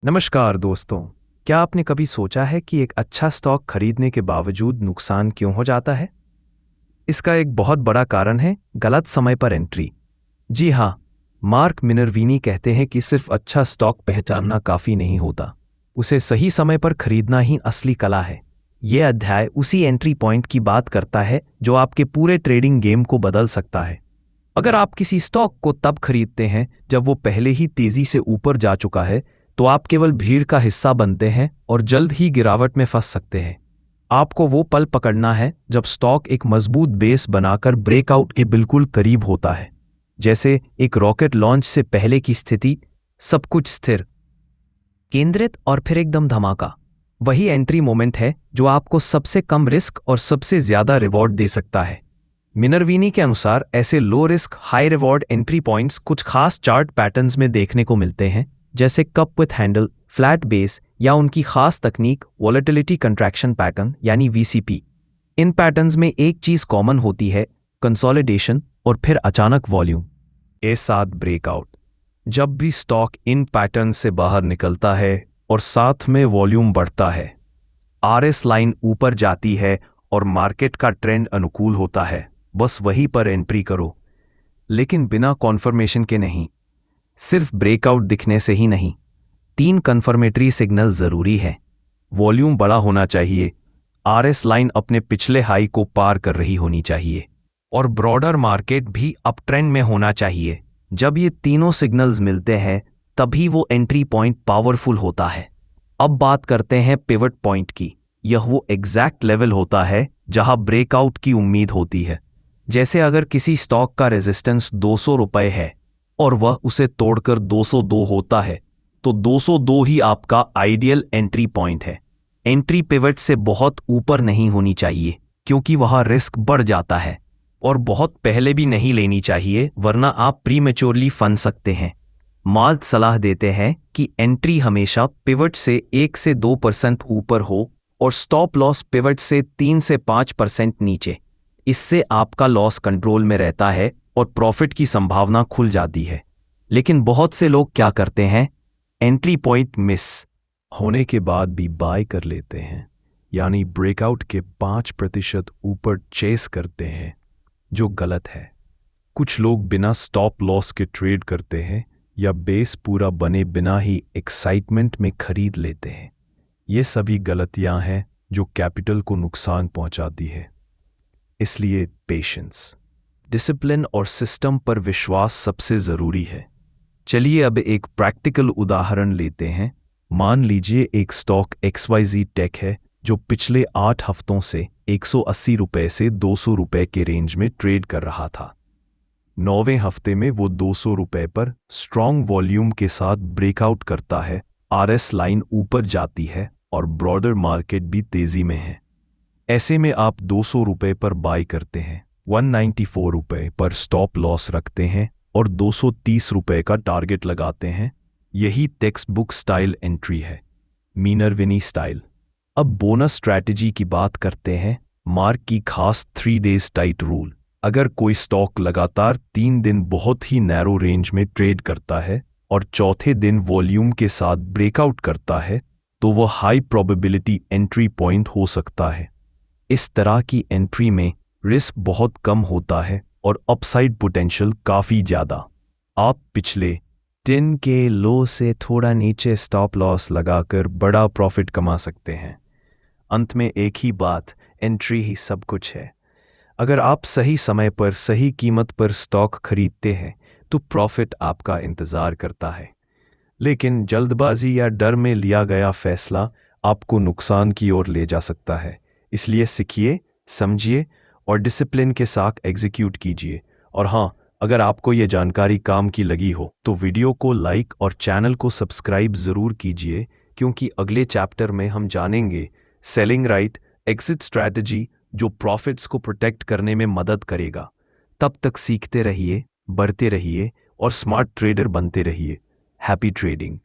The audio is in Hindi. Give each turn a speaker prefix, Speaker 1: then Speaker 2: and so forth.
Speaker 1: नमस्कार दोस्तों। क्या आपने कभी सोचा है कि एक अच्छा स्टॉक खरीदने के बावजूद नुकसान क्यों हो जाता है? इसका एक बहुत बड़ा कारण है गलत समय पर एंट्री। जी हाँ, मार्क मिनर्विनी कहते हैं कि सिर्फ अच्छा स्टॉक पहचानना काफी नहीं होता, उसे सही समय पर खरीदना ही असली कला है। यह अध्याय उसी एंट्री पॉइंट की बात करता है जो आपके पूरे ट्रेडिंग गेम को बदल सकता है। अगर आप किसी स्टॉक को तब खरीदते हैं जब वो पहले ही तेजी से ऊपर जा चुका है, तो आप केवल भीड़ का हिस्सा बनते हैं और जल्द ही गिरावट में फंस सकते हैं। आपको वो पल पकड़ना है जब स्टॉक एक मजबूत बेस बनाकर ब्रेकआउट के बिल्कुल करीब होता है, जैसे एक रॉकेट लॉन्च से पहले की स्थिति। सब कुछ स्थिर, केंद्रित और फिर एकदम धमाका। वही एंट्री मोमेंट है जो आपको सबसे कम रिस्क और सबसे ज्यादा रिवॉर्ड दे सकता है। मिनर्विनी के अनुसार ऐसे low risk high reward entry points कुछ खास चार्ट पैटर्न्स में देखने को मिलते हैं, जैसे cup with handle, flat base या उनकी खास तकनीक वॉलेटिलिटी कंट्रैक्शन पैटर्न यानी वीसीपी। इन पैटर्न्स में एक चीज कॉमन होती है, कंसोलिडेशन और फिर अचानक वॉल्यूम के साथ ब्रेकआउट। जब भी स्टॉक इन पैटर्न से बाहर निकलता है और साथ में वॉल्यूम बढ़ता है, आरएस लाइन ऊपर जाती है और मार्केट का ट्रेंड अनुकूल होता है, बस वहीं पर एंट्री करो। लेकिन बिना कॉन्फर्मेशन के नहीं, सिर्फ ब्रेकआउट दिखने से ही नहीं। 3 कन्फर्मेटरी सिग्नल जरूरी है। वॉल्यूम बड़ा होना चाहिए, आरएस लाइन अपने पिछले हाई को पार कर रही होनी चाहिए, और ब्रॉडर मार्केट भी अप ट्रेंड में होना चाहिए। जब ये तीनों सिग्नल्स मिलते हैं, तभी वो एंट्री पॉइंट पावरफुल होता है। अब बात करते हैं पिवट पॉइंट की। यह वो एग्जैक्ट लेवल होता है जहां ब्रेकआउट की उम्मीद होती है। जैसे अगर किसी स्टॉक का रेजिस्टेंस 200 रुपए है और वह उसे तोड़कर 202 होता है, तो 202 ही आपका आइडियल एंट्री पॉइंट है। एंट्री पिवट से बहुत ऊपर नहीं होनी चाहिए, क्योंकि वहां रिस्क बढ़ जाता है, और बहुत पहले भी नहीं लेनी चाहिए, वरना आप प्रीमेच्योरली फंस सकते हैं। मार्क सलाह देते हैं कि एंट्री हमेशा पिवट से 1 से 2% ऊपर हो और स्टॉप लॉस पिवट से 3 से 5% नीचे। इससे आपका लॉस कंट्रोल में रहता है और प्रॉफिट की संभावना खुल जाती है। लेकिन बहुत से लोग क्या करते हैं, एंट्री पॉइंट मिस होने के बाद भी बाय कर लेते हैं, यानी ब्रेकआउट के 5% ऊपर चेस करते हैं, जो गलत है। कुछ लोग बिना स्टॉप लॉस के ट्रेड करते हैं या बेस पूरा बने बिना ही एक्साइटमेंट में खरीद लेते हैं। ये सभी गलतियां हैं जो कैपिटल को नुकसान पहुंचाती है। इसलिए पेशेंस, डिसिप्लिन और सिस्टम पर विश्वास सबसे जरूरी है। चलिए अब एक प्रैक्टिकल उदाहरण लेते हैं। मान लीजिए एक स्टॉक XYZ टेक है जो पिछले 8 हफ्तों से 180 रुपए से 200 रुपए के रेंज में ट्रेड कर रहा था। 9वें हफ्ते में वो 200 रुपए पर स्ट्रॉन्ग वॉल्यूम के साथ ब्रेकआउट करता है, आरएस लाइन ऊपर जाती है और ब्रॉडर मार्केट भी तेजी में है। ऐसे में आप 200 रुपए पर बाय करते हैं, 194 रुपए पर स्टॉप लॉस रखते हैं और 230 रुपए का टारगेट लगाते हैं। यही टेक्स्ट बुक स्टाइल एंट्री है, मिनर्विनी स्टाइल। अब बोनस स्ट्रैटेजी की बात करते हैं। मार्क की खास 3 डेज टाइट रूल। अगर कोई स्टॉक लगातार 3 दिन बहुत ही नैरो रेंज में ट्रेड करता है और चौथे दिन वॉल्यूम के साथ ब्रेकआउट करता है, तो वह हाई प्रोबेबिलिटी एंट्री पॉइंट हो सकता है। इस तरह की एंट्री में रिस्क बहुत कम होता है और अपसाइड पोटेंशियल काफी ज्यादा। आप पिछले दिन के लो से थोड़ा नीचे स्टॉप लॉस लगाकर बड़ा प्रॉफिट कमा सकते हैं। अंत में एक ही बात, एंट्री ही सब कुछ है। अगर आप सही समय पर सही कीमत पर स्टॉक खरीदते हैं, तो प्रॉफिट आपका इंतजार करता है। लेकिन जल्दबाजी या डर में लिया गया फैसला आपको नुकसान की ओर ले जा सकता है। इसलिए सीखिए, समझिए और डिसिप्लिन के साथ एग्जीक्यूट कीजिए। और हाँ, अगर आपको ये जानकारी काम की लगी हो तो वीडियो को लाइक और चैनल को सब्सक्राइब ज़रूर कीजिए, क्योंकि अगले चैप्टर में हम जानेंगे सेलिंग राइट एग्जिट स्ट्रैटेजी, जो प्रॉफिट्स को प्रोटेक्ट करने में मदद करेगा। तब तक सीखते रहिए, बढ़ते रहिए और स्मार्ट ट्रेडर बनते रहिए। Happy trading.